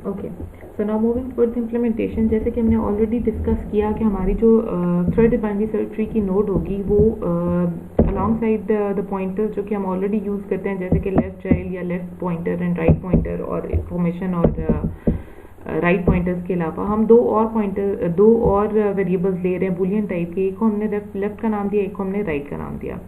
Okay, so now moving towards implementation. जैसे कि हमने ऑलरेडी डिस्कस किया कि हमारी जो थ्रेड बाइनरी सर्च ट्री की नोड होगी वो अलॉन्ग साइड द पॉइंटर जो कि हम ऑलरेडी यूज़ करते हैं, जैसे कि लेफ्ट चाइल्ड या left pointer and write pointer और इंफॉर्मेशन और राइट पॉइंटर्स के अलावा हम दो और वेरिएबल्स ले रहे हैं बूलियन टाइप के। एक को हमने लेफ्ट का नाम दिया, एक को हमने राइट का नाम दिया।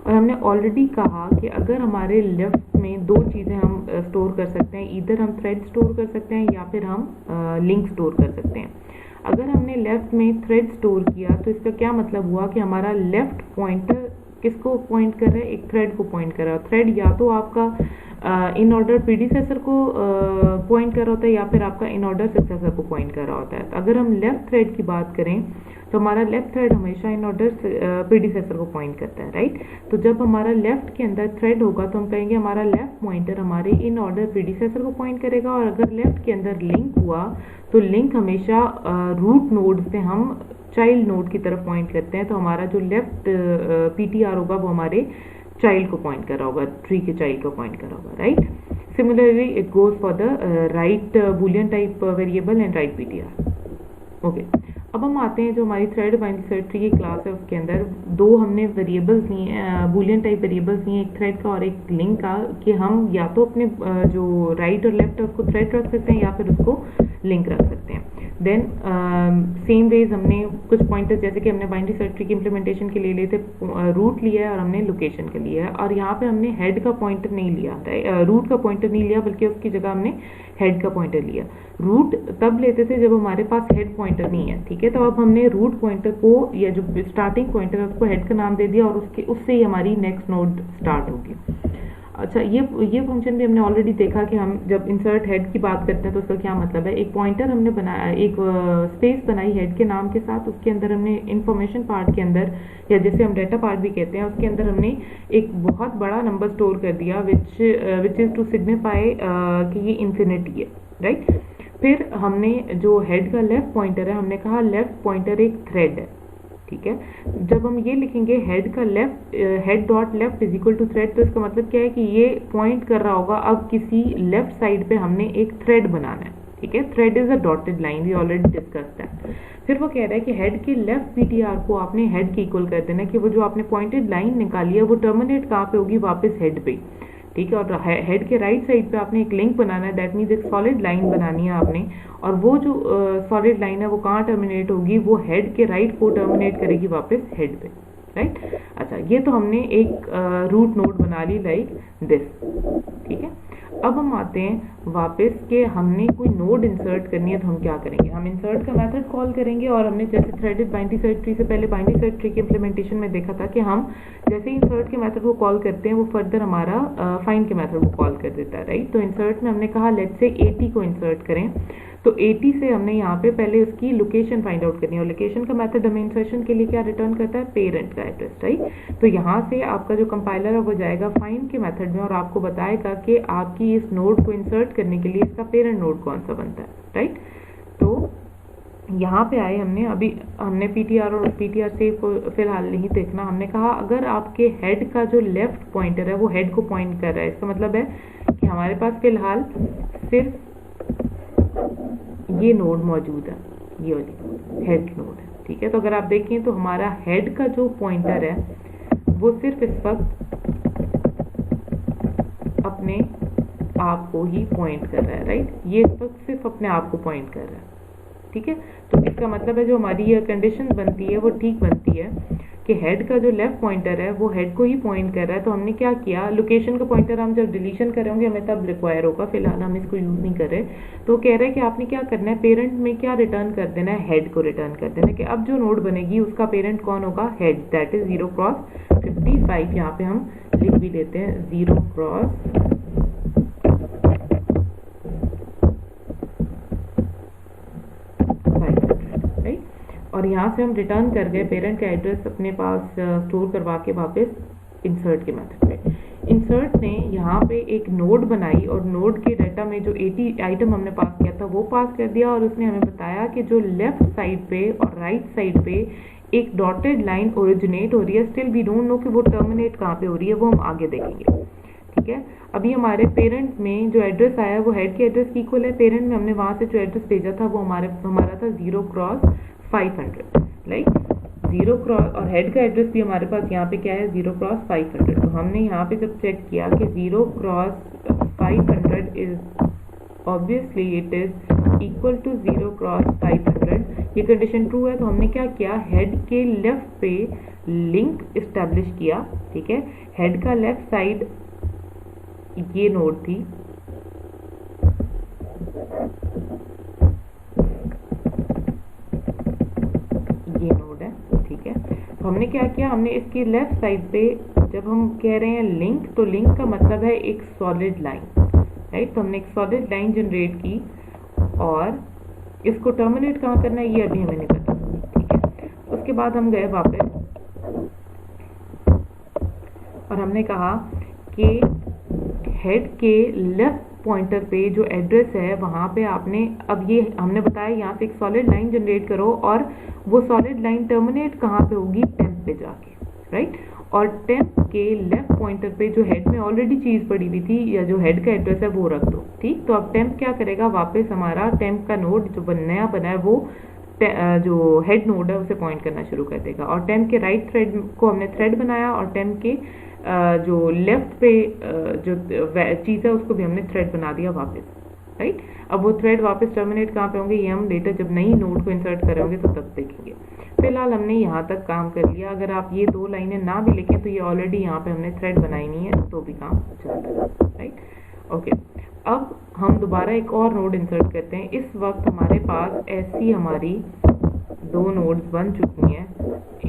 और हमने ऑलरेडी कहा कि अगर हमारे लेफ्ट में दो चीज़ें हम स्टोर कर सकते हैं, इधर हम थ्रेड स्टोर कर सकते हैं या फिर हम लिंक स्टोर कर सकते हैं। अगर हमने लेफ्ट में थ्रेड स्टोर किया तो इसका क्या मतलब हुआ कि हमारा लेफ्ट पॉइंटर किसको पॉइंट कर रहा है, एक थ्रेड को पॉइंट कर रहा है। थ्रेड या तो आपका इन ऑर्डर प्रीडिसेसर को पॉइंट कर रहा होता है या फिर आपका इन ऑर्डर सक्सेसर को पॉइंट कर रहा होता है। तो अगर हम लेफ्ट थ्रेड की बात करें तो हमारा लेफ्ट थ्रेड हमेशा इन ऑर्डर प्रीडिसेसर को पॉइंट करता है, राइट। तो जब हमारा लेफ्ट के अंदर थ्रेड होगा तो हम कहेंगे हमारा लेफ्ट पॉइंटर हमारे इन ऑर्डर प्रीडिसेसर को पॉइंट करेगा। और अगर लेफ्ट के अंदर लिंक हुआ तो लिंक हमेशा रूट नोड से हम चाइल्ड नोड की तरफ पॉइंट करते हैं। तो हमारा जो लेफ्ट पीटीआर होगा वो हमारे चाइल्ड को पॉइंट कर रहा होगा, ट्री के चाइल्ड को पॉइंट कर रहा होगा, right. Similarly it goes for the right Boolean type variable and right PTR. Okay, अब हम आते हैं जो हमारी थ्रेड बाइनरी सर्च ट्री की क्लास है उसके अंदर दो हमने वेरिएबल्स लिए हैं, बूलियन टाइप वेरिएबल्स लिए, एक थ्रेड का और एक लिंक का, कि हम या तो अपने जो राइट और लेफ्ट है उसको थ्रेड रख सकते हैं या फिर उसको लिंक रख सकते हैं। देन सेम वेज हमने कुछ पॉइंटर्स जैसे कि हमने बाइनरी सर्च ट्री की इम्प्लीमेंटेशन के लिए लिए थे, रूट लिया है और हमने लोकेशन के लिया है। और यहाँ पे हमने हेड का पॉइंटर नहीं लिया, रूट का पॉइंटर नहीं लिया, बल्कि उसकी जगह हमने हेड का पॉइंटर लिया। रूट तब लेते थे जब हमारे पास हेड पॉइंटर नहीं है, ठीक है। तो अब हमने रूट पॉइंटर को या जो स्टार्टिंग पॉइंटर है उसको हेड का नाम दे दिया और उससे ही हमारी नेक्स्ट नोड स्टार्ट होगी। अच्छा, ये फंक्शन भी हमने ऑलरेडी देखा कि हम जब इंसर्ट हेड की बात करते हैं तो उसका क्या मतलब है। एक पॉइंटर हमने बनाया, एक स्पेस बनाई हेड के नाम के साथ, उसके अंदर हमने इंफॉर्मेशन पार्ट के अंदर या जैसे हम डाटा पार्ट भी कहते हैं उसके अंदर हमने एक बहुत बड़ा नंबर स्टोर कर दिया विच इज़ टू सिग्निफाई कि ये इंफिनिटी है, राइट। फिर हमने जो हेड का लेफ्ट पॉइंटर है हमने कहा लेफ्ट पॉइंटर एक थ्रेड है, ठीक है। जब हम ये लिखेंगे हेड का left, head dot left is equal to thread, तो इसका मतलब क्या है कि ये पॉइंट कर रहा होगा अब किसी लेफ्ट साइड पे हमने एक थ्रेड बनाना है, ठीक है। Thread is a dotted line, we already discussed that. फिर वो कह रहा है कि हेड के लेफ्ट पीटीआर को आपने हेड के इक्वल कर देना, कि वो जो आपने पॉइंटेड लाइन निकाली है वो टर्मिनेट कहाँ पे होगी, वापस हेड पे, ठीक है। और हेड के राइट साइड पे आपने एक लिंक बनाना है, दैट मीन्स एक सॉलिड लाइन बनानी है आपने। और वो जो सॉलिड लाइन है वो कहाँ टर्मिनेट होगी, वो हेड के राइट को टर्मिनेट करेगी वापस हेड पे, राइट। अच्छा, ये तो हमने एक रूट नोड बना ली लाइक दिस, ठीक है। अब हम आते हैं वापस के हमने कोई नोड इंसर्ट करनी है तो हम क्या करेंगे, हम इंसर्ट का मेथड कॉल करेंगे। और हमने जैसे थ्रेडेड बाइनरी सर्च ट्री से पहले बाइनरी सर्च ट्री के इम्प्लीमेंटेशन में देखा था कि हम जैसे इंसर्ट के मेथड को कॉल करते हैं वो फर्दर हमारा फाइंड के मेथड को कॉल कर देता है, राइट। तो इंसर्ट में हमने कहा लेट्स से 80 को इंसर्ट करें, तो 80 से हमने यहाँ पे पहले उसकी लोकेशन फाइंड आउट करनी है। और लोकेशन का मेथड हमें इंसर्शन के लिए क्या रिटर्न करता है, पेरेंट का एड्रेस, राइट। तो यहाँ से आपका जो कंपाइलर है वो जाएगा फाइंड के मेथड में और आपको बताएगा कि आपकी इस नोड को इंसर्ट करने के लिए इसका पेरेंट नोड कौन सा बनता है, राइट। तो यहाँ पे आए हमने पीटीआर और पीटीआर से फिलहाल नहीं देखना। हमने कहा अगर आपके हेड का जो लेफ्ट पॉइंटर है वो हेड को पॉइंट कर रहा है, इसका मतलब है कि हमारे पास फिलहाल सिर्फ ये नोड मौजूद है, ये वाली हेड नोड है, ठीक है। तो अगर आप देखें तो हमारा हेड का जो पॉइंटर है वो सिर्फ इस वक्त अपने आप को ही पॉइंट कर रहा है, राइट। ये इस वक्त सिर्फ अपने आप को पॉइंट कर रहा है, ठीक है। तो इसका मतलब है जो हमारी ये कंडीशन बनती है वो ठीक बनती है कि हेड का जो लेफ्ट पॉइंटर है वो हेड को ही पॉइंट कर रहा है। तो हमने क्या किया, लोकेशन का पॉइंटर हम जब डिलीशन कर रहे होंगे हमें तब रिक्वायर होगा, फिलहाल हम इसको यूज नहीं कर रहे। तो कह रहे हैं कि आपने क्या करना है, पेरेंट में क्या रिटर्न कर देना है, हेड को रिटर्न कर देना है। कि अब जो नोड बनेगी उसका पेरेंट कौन होगा, हेड, दैट इज 0x55। यहाँ पे हम लिख भी लेते हैं 0x और यहाँ से हम रिटर्न कर गए पेरेंट का एड्रेस अपने पास स्टोर करवा के वापस इंसर्ट के मेथड पे। इंसर्ट ने यहाँ पे एक नोड बनाई और नोड के डाटा में जो 80 आइटम हमने पास किया था वो पास कर दिया। और उसने हमें बताया कि जो लेफ्ट साइड पे और राइट साइड पे एक डॉटेड लाइन ओरिजिनेट हो रही है, स्टिल वी डोंट नो कि वो टर्मिनेट कहाँ पे हो रही है, वो हम आगे देखेंगे, ठीक है। अभी हमारे पेरेंट में जो एड्रेस आया वो हेड के एड्रेस की इक्वल है। पेरेंट में हमने वहाँ से जो एड्रेस भेजा था वो हमारा था 0 क्रॉस 500, राइट। 0 क्रॉस, और हेड का एड्रेस भी हमारे पास यहाँ पे क्या है 0 क्रॉस 500। तो हमने यहाँ पे जब चेक किया कि 0 cross 500 is obviously it is equal to 0 cross 500, ये कंडीशन ट्रू है। तो हमने क्या किया, हेड के लेफ्ट पे लिंक इस्टेब्लिश किया, ठीक है। हेड का लेफ्ट साइड ये नोड थी, ये नोड है, ठीक है। तो हमने क्या किया, हमने इसकी लेफ्ट साइड पे जब हम कह रहे हैं लिंक, तो लिंक का मतलब है एक सॉलिड लाइन, राइट। तो हमने एक सॉलिड लाइन जनरेट की और इसको टर्मिनेट कहाँ करना है ये अभी हमें नहीं पता, ठीक है। उसके बाद हम गए वापस और हमने कहा कि हेड के लेफ्ट पॉइंटर पे जो एड्रेस है वहाँ पे आपने, अब ये हमने बताया यहाँ से एक सॉलिड लाइन जनरेट करो और वो सॉलिड लाइन टर्मिनेट कहाँ पे होगी, टेम्प पे जाके, राइट। और टेम्प के लेफ्ट पॉइंटर पे जो हेड में ऑलरेडी चीज़ पड़ी हुई थी या जो हेड का एड्रेस है वो रख दो, ठीक। तो अब टेम्प क्या करेगा, वापस हमारा टेम्प का नोड जो नया बना है वो जो हेड नोड है उसे पॉइंट करना शुरू कर देगा। और टेम्प के राइट थ्रेड को हमने थ्रेड बनाया और टेम्प के जो लेफ्ट पे जो चीज़ है उसको भी हमने थ्रेड बना दिया वापस, राइट। अब वो थ्रेड वापस टर्मिनेट कहाँ पे होंगे ये हम लेटर जब नई नोड को इंसर्ट करेंगे तो तब देखेंगे। फिलहाल हमने यहाँ तक काम कर लिया। अगर आप ये दो लाइनें ना भी लिखें तो ये ऑलरेडी यहाँ पे हमने थ्रेड बनाई नहीं है तो भी काम चलता है, राइट। ओके, अब हम दोबारा एक और नोड इंसर्ट करते हैं। इस वक्त हमारे पास ऐसी हमारी दो नोड्स बन चुकी हैं,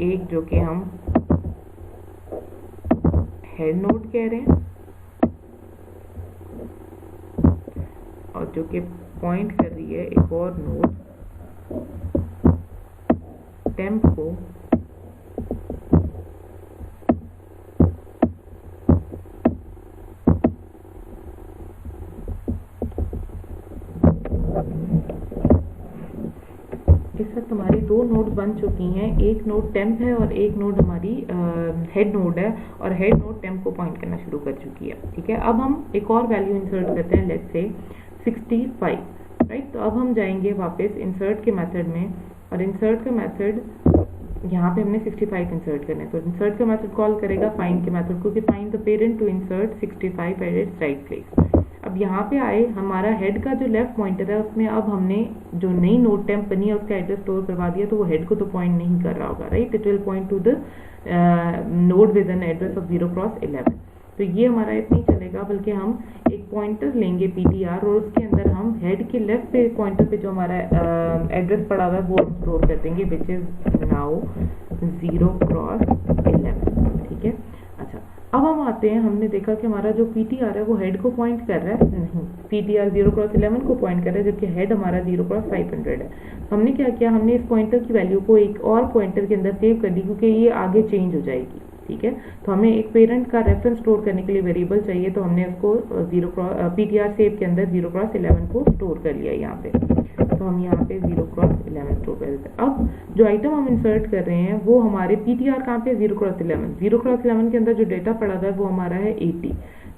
एक जो कि हम हेड नोड कह रहे हैं और जो कि पॉइंट कर रही है एक और नोड टेम्प को इस वक्त हमारी दो नोड बन चुकी हैं। एक नोड टेम्प है और एक नोड हमारी हेड नोड है और हेड नोड टेम्प को पॉइंट करना शुरू कर चुकी है, ठीक है। अब हम एक और वैल्यू इंसर्ट करते हैं, लेट्स से 65, राइट। तो अब हम जाएंगे वापस इंसर्ट के मेथड में और इंसर्ट का मेथड यहाँ पे हमने 65 इंसर्ट करना है। तो इंसर्ट का मेथड कॉल करेगा फाइंड के मेथड को कि find the parent to insert 65 at its right place. अब यहाँ पे आए हमारा हेड का जो लेफ्ट पॉइंटर है उसमें अब हमने जो नई नोड टेम्प बनी है उसका एड्रेस स्टोर करवा दिया, तो वो हेड को तो पॉइंट नहीं कर रहा होगा, right. It will point two the node with an address of 0 cross 11। तो ये हमारा नहीं चलेगा, बल्कि हम एक पॉइंटर लेंगे PTR और उसके अंदर हम हेड के लेफ्ट पे पॉइंटर पे जो हमारा एड्रेस पड़ा हुआ है वो स्टोर कर देंगे, विच इज नाउ 0 क्रॉस 11, ठीक है। अच्छा, अब हम आते हैं, हमने देखा कि हमारा जो PTR है वो हेड को पॉइंट कर रहा है, नहीं, PTR 0 क्रॉस 11 को पॉइंट कर रहा है, जबकि हेड हमारा 0 क्रॉस 500 है। हमने क्या किया, हमने इस पॉइंटर की वैल्यू को एक और पॉइंटर के अंदर सेव कर दी क्योंकि ये आगे चेंज हो जाएगी, ठीक है। तो हमें एक पेरेंट का रेफरेंस स्टोर करने के लिए वेरिएबल चाहिए, तो हमने उसको PTR सेव के अंदर 0 क्रॉस 11 को स्टोर कर लिया यहाँ पे। तो हम यहाँ पे 0 क्रॉस 11 स्टोर कर देते हैं। अब जो आइटम हम इंसर्ट कर रहे हैं वो हमारे PTR कहाँ पे, 0 क्रॉस 11। 0 क्रॉस 11 के अंदर जो डेटा पड़ा था वो हमारा है 80,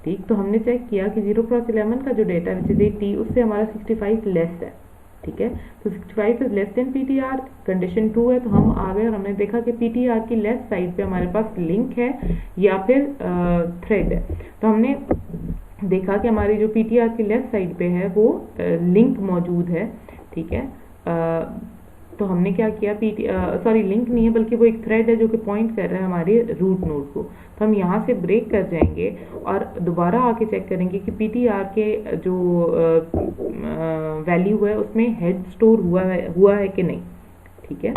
ठीक। तो हमने चेक किया कि 0 क्रॉस 11 का जो डेटा विच इज 80 उससे हमारा 65 लेस है, ठीक है। तो 65 is less than PTR, condition true है। तो हम आ गए और हमने देखा कि PTR की लेफ्ट साइड पे हमारे पास लिंक है या फिर थ्रेड है। तो हमने देखा कि हमारी जो PTR की लेफ्ट साइड पे है वो लिंक मौजूद है, ठीक है। तो हमने क्या किया, सॉरी लिंक नहीं है बल्कि वो एक थ्रेड है जो कि पॉइंट कर रहा है हमारे रूट नोड को। तो हम यहाँ से ब्रेक कर जाएंगे और दोबारा आके चेक करेंगे कि PTR के जो वैल्यू है उसमें हेड स्टोर हुआ है कि नहीं, ठीक है।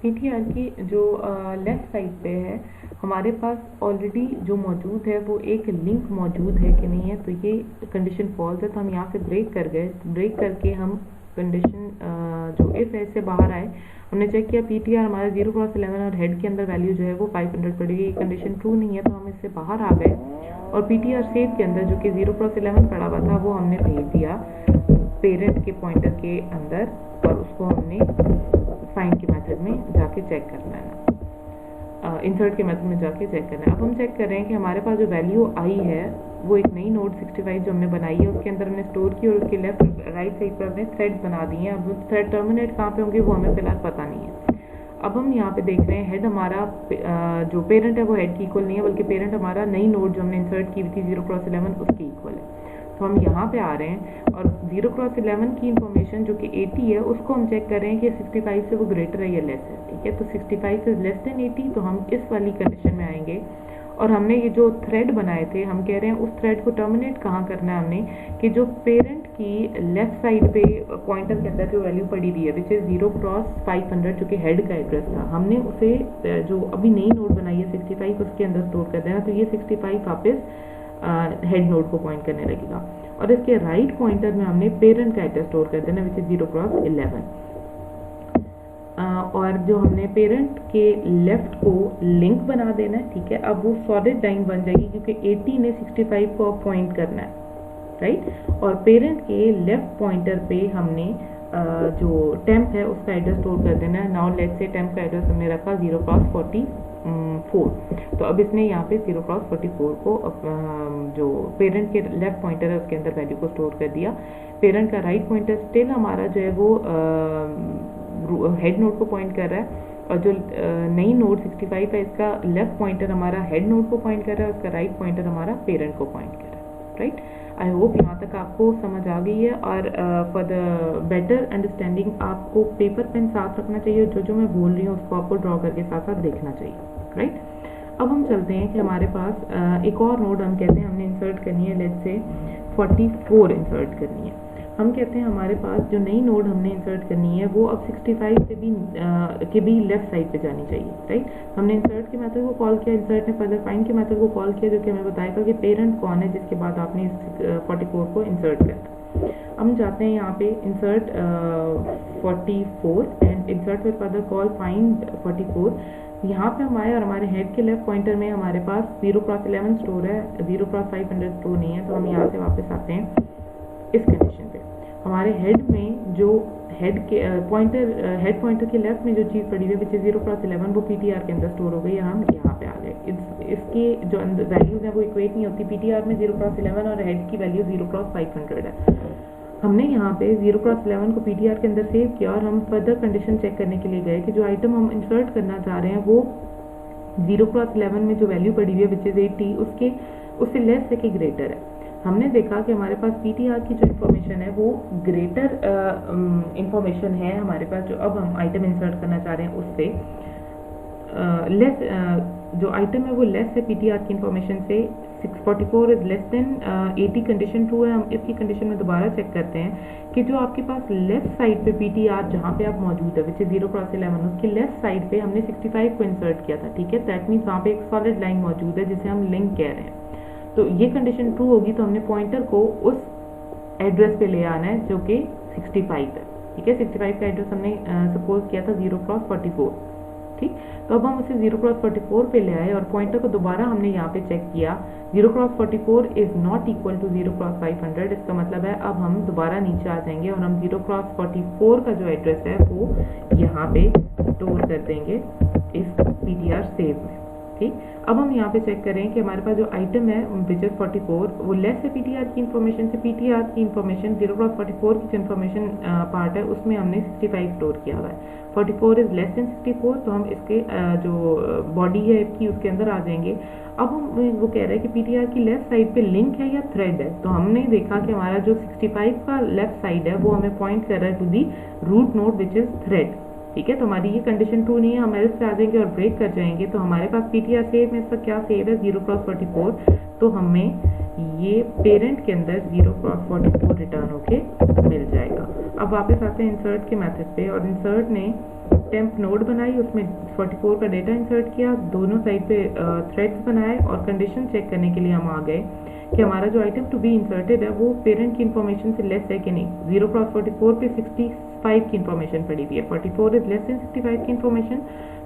PTR की जो लेफ्ट साइड पे है हमारे पास ऑलरेडी जो मौजूद है वो एक लिंक मौजूद है कि नहीं है, तो ये कंडीशन फॉल्स है। तो हम यहाँ से ब्रेक कर गए, ब्रेक करके हम कंडीशन जो इफ है इससे बाहर आए। हमने चेक किया PTR हमारा 0 क्रॉस 11 और हेड के अंदर वैल्यू जो है वो 500 पड़ी हुई, ये कंडीशन ट्रू नहीं है। तो हम इससे बाहर आ गए और PTR सेव के अंदर जो कि 0 क्रॉस 11 पड़ा हुआ था वो हमने भेज दिया पेरेंट के पॉइंटर के अंदर और उसको हमने फाइंड के मेथड में जाके चेक करना है। इंसर्ट के मेथड में जाके चेक करना है। अब हम चेक कर रहे हैं कि हमारे पास जो वैल्यू आई है वो एक नई नोड 65 जो हमने बनाई है उसके अंदर हमने स्टोर की और उसके लेफ्ट राइट साइड पर हमने थ्रेड्स बना दिए हैं। अब थ्रेड टर्मिनेट कहाँ पे होंगे वो हमें फिलहाल पता नहीं है। अब हम यहाँ पे देख रहे हैं हेड हमारा जो पेरेंट है वो हेड की इक्वल नहीं है, बल्कि पेरेंट हमारा नई नोड जो हमने इंसर्ट की हुई थी 0x11 उसके इक्वल है। तो हम यहाँ पे आ रहे हैं और 0x11 की इंफॉर्मेशन जो कि 80 है उसको हम चेक कर रहे हैं कि 65 से वो ग्रेटर है या लेस है। ठीक है, तो 65 इज लेस देन 80, तो हम इस वाली कंडीशन में आएंगे। और हमने ये जो थ्रेड बनाए थे हम कह रहे हैं उस थ्रेड को टर्मिनेट कहाँ करना है हमने, कि जो पेरेंट की लेफ्ट साइड पे पॉइंटर के अंदर जो वैल्यू पड़ी हुई है विच इज 0x500 जो कि हेड का एड्रेस था, हमने उसे जो अभी नई नोड बनाई है 65 उसके अंदर स्टोर कर देना। तो ये 65 वापस हेड नोड को पॉइंट करने लगेगा और इसके राइट पॉइंटर में हमने पेरेंट का एड्रेस स्टोर कर देना विच इज 0x11। और जो हमने पेरेंट के लेफ्ट को लिंक बना देना है। ठीक है, अब वो सॉलिड लाइन बन जाएगी क्योंकि 80 ने 65 को पॉइंट करना है, राइट। और पेरेंट के लेफ्ट पॉइंटर पे हमने जो टेम्प है उसका एड्रेस स्टोर कर देना है। नाउ लेट्स से टेम्प का एड्रेस हमने रखा 0x44, तो अब इसने यहाँ पे 0x44 को जो पेरेंट के लेफ्ट पॉइंटर है उसके अंदर वैल्यू को स्टोर कर दिया। पेरेंट का राइट पॉइंटर स्टिल हमारा जो है वो हेड नोड को पॉइंट कर रहा है और जो नई नोड 65 है इसका लेफ्ट पॉइंटर हमारा हेड नोड को पॉइंट कर रहा है, उसका राइट पॉइंटर हमारा पेरेंट को पॉइंट कर रहा है, राइट। आई होप यहाँ तक आपको समझ आ गई है। और फॉर द बेटर अंडरस्टैंडिंग आपको पेपर पेन साथ रखना चाहिए, जो मैं बोल रही हूँ उसको आपको ड्रॉ करके साथ साथ देखना चाहिए, राइट। अब हम चलते हैं कि हमारे पास एक और नोड हम कहते हैं हमने इंसर्ट करनी है, लेट्स से 44 इंसर्ट करनी है। हम कहते हैं हमारे पास जो नई नोड हमने इंसर्ट करनी है वो अब 65 से भी के भी लेफ्ट साइड पे जानी चाहिए, राइट। हमने इंसर्ट के मेथड को कॉल किया, इंसर्ट ने फर्दर फाइंड के मेथड को कॉल किया जो कि हमें बताएगा कि पेरेंट कौन है जिसके बाद आपने इस 44 को इंसर्ट किया। हम जाते हैं यहाँ पे insert 44 and insert with further call find 44। यहाँ पे हम आए और हमारे हेड के लेफ्ट पॉइंटर में हमारे पास 0x11 स्टोर है, 0x500 स्टोर नहीं है। तो हम यहाँ से वापस आते हैं इस कंडीशन पे। हमारे हेड में जो हेड पॉइंटर के लेफ्ट में जो चीज़ पड़ी हुई है विच इज 0x11 वो पीटीआर के अंदर स्टोर हो गई। हम यहाँ पे आ गए। इसके जो वैल्यूज हैं वो इक्वेट नहीं होती। पीटीआर में 0x11 और हेड की वैल्यू 0x500 है। हमने यहाँ पे 0x11 को पीटीआर के अंदर सेव किया और हम फर्दर कंडीशन चेक करने के लिए गए कि जो आइटम हम इंसर्ट करना चाह रहे हैं वो 0x11 में जो वैल्यू पड़ी हुई है विच इज 80 उससे लेस है कि ग्रेटर है। हमने देखा कि हमारे पास पीटीआर की जो इन्फॉर्मेशन है वो ग्रेटर इन्फॉर्मेशन है हमारे पास, जो अब हम आइटम इंसर्ट करना चाह रहे हैं उससे लेस जो आइटम है वो लेस है पीटीआर की इन्फॉर्मेशन से। 644 is less than 80 condition true है। हम इसकी कंडीशन में दोबारा चेक करते हैं कि जो आपके पास लेफ्ट साइड पे पीटीआर जहाँ पे आप मौजूद है विच इज 0x11 उसकी लेफ्ट साइड पे हमने 65 को इंसर्ट किया था, ठीक है। दैट मीन्स वहाँ पे एक सॉलिड लाइन मौजूद है जिसे हम लिंक कह रहे हैं। तो ये कंडीशन ट्रू होगी तो हमने पॉइंटर को उस एड्रेस पे ले आना है जो कि 65 है, ठीक है। 65 का एड्रेस हमने सपोज किया था 0x44, ठीक। तो अब हम उसे 0x44 पे ले आए और पॉइंटर को दोबारा हमने यहाँ पे चेक किया। 0x44 is not equal to 0x500। इसका मतलब है अब हम दोबारा नीचे आ जाएंगे और हम 0x44 का जो एड्रेस है वो यहाँ पे स्टोर कर देंगे इस पीटीआर सेव में, ठीक। अब हम यहाँ पे चेक करें कि हमारे पास जो आइटम है विच इज 44 वो लेस है पीटीआर की इन्फॉर्मेशन से। पीटीआर की इन्फॉर्मेशन 0x44 की जो इन्फॉर्मेशन पार्ट है उसमें हमने 65 स्टोर किया हुआ है। 44 इज लेस देन 64, तो हम इसके जो बॉडी है इसकी उसके अंदर आ जाएंगे। अब हम वो कह रहे हैं कि पीटीआर की लेफ्ट साइड पे लिंक है या थ्रेड है। तो हमने देखा कि हमारा जो 65 का लेफ्ट साइड है वो हमें पॉइंट कर रहा है to the root node which is thread, ठीक है। तो हमारी ये कंडीशन ट्रू नहीं है। हम एल्स पे आ जाएंगे और ब्रेक कर जाएंगे। तो हमारे पास पीटीआर सेव में इसका क्या सेव है 0x44, तो हमें ये पेरेंट के अंदर 0x44 रिटर्न होके मिल जाएगा। अब वापस आते हैं इंसर्ट के मेथड पे और इंसर्ट ने टेम्प नोड बनाई, उसमें 44 का डेटा इंसर्ट किया, दोनों साइड पे थ्रेड्स बनाए और कंडीशन चेक करने के लिए हम आ गए कि हमारा जो आइटम टू बी इंसर्टेड है वो पेरेंट की इन्फॉर्मेशन से लेस है कि नहीं। 0x44 पे 65 की इन्फॉर्मेशन पड़ी हुई है, 44 इज लेस देन 65 की इन्फॉर्मेशन।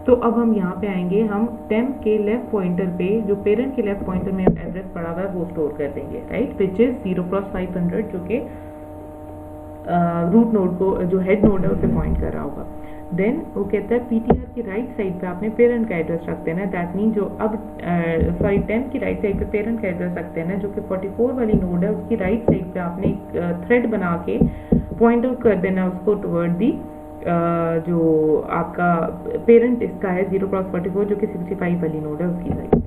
तो अब हम यहाँ पे आएंगे, हम टेम्प के लेफ्ट पॉइंटर पे जो पेरेंट के लेफ्ट पॉइंटर में एड्रेस पड़ा हुआ है वो स्टोर कर देंगे, राइट, विच इज 0x500 जो कि रूट नोड को जो हेड नोड है उसे पॉइंट कर रहा होगा। देन वो कहता है पीटीआर की राइट साइड पे आपने पेरेंट का एड्रेस रख देना है। दैट मीन जो अब 10 की राइट साइड पे पेरेंट का एड्रेस रख देना है, जो कि 44 वाली नोड है उसकी राइट साइड पे आपने एक थ्रेड बना के पॉइंट आउट कर देना उसको टुवर्ड दी जो आपका पेरेंट इसका है 0x44 जो कि 65 वाली नोड है उसकी साइड,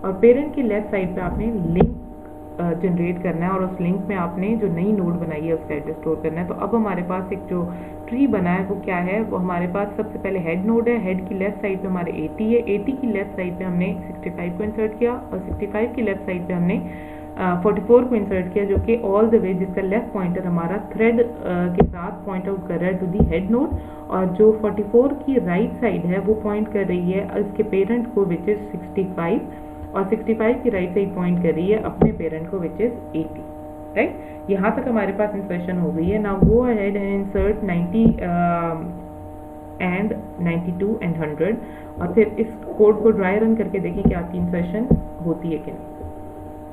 और पेरेंट की लेफ्ट साइड पे आपने लिंक जनरेट करना है और उस लिंक में आपने जो नई नोड बनाई है उसका एड्रेस स्टोर करना है। तो अब हमारे पास एक जो ट्री बना है वो क्या है, वो हमारे पास सबसे पहले हेड नोड है। हेड की लेफ्ट साइड पे हमारे 80 है, 80 की लेफ्ट साइड पे हमने 65 को इंसर्ट किया और 65 की लेफ्ट साइड पे हमने 44 को इंसर्ट किया, जो कि ऑल द वे जिसका लेफ्ट पॉइंटर हमारा थ्रेड के साथ पॉइंट आउट कर रहा है टू दी हेड नोड, और जो 44 की राइट साइड है वो पॉइंट कर रही है इसके पेरेंट को विच इज 65, और 65 की राइट साइड पॉइंट कर रही है अपने पेरेंट को विच इज 80, राइट। यहाँ तक हमारे पास इंसर्शन हो गई है। Now go ahead and insert 90 and 92 and 100, और फिर इस कोड को ड्राई रन करके देखें कि आपकी इंसर्शन होती है कि नहीं।